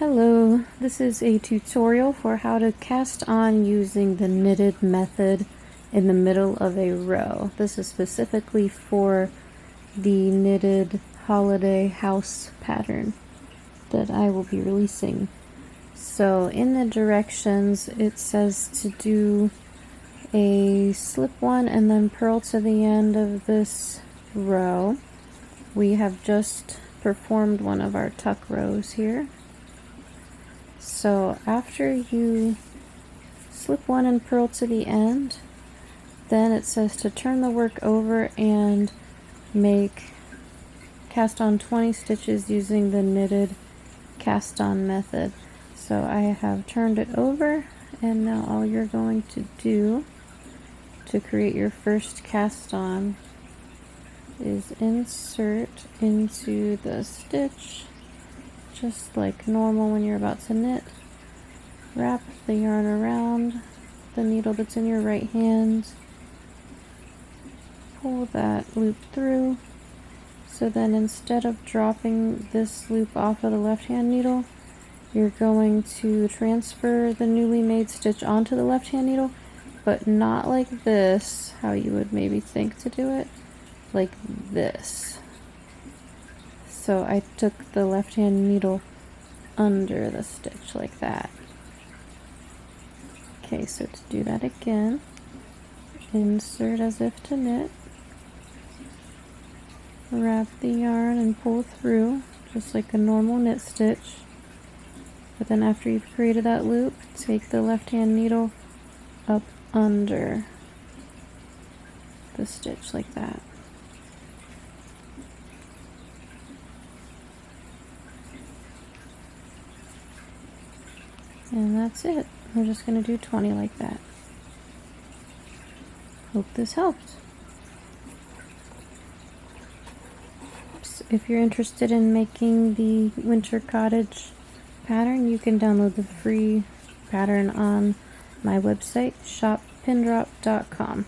Hello, this is a tutorial for how to cast on using the knitted method in the middle of a row. This is specifically for the knitted holiday house pattern that I will be releasing. So in the directions it says to do a slip one and then purl to the end of this row. We have just performed one of our tuck rows here. So after you slip one and purl to the end, then it says to turn the work over and cast on 20 stitches using the knitted cast on method. So I have turned it over, and now all you're going to do to create your first cast on is insert into the stitch just like normal when you're about to knit. Wrap the yarn around the needle that's in your right hand. Pull that loop through. So then instead of dropping this loop off of the left hand needle, you're going to transfer the newly made stitch onto the left hand needle, but not like this, how you would maybe think to do it, like this. So I took the left hand needle under the stitch like that. Okay, so to do that again, insert as if to knit, wrap the yarn and pull through just like a normal knit stitch. But then after you've created that loop, take the left hand needle up under the stitch like that. And that's it. We're just going to do 20 like that. Hope this helped. So if you're interested in making the Winter Cottage pattern, you can download the free pattern on my website, shoppindrop.com.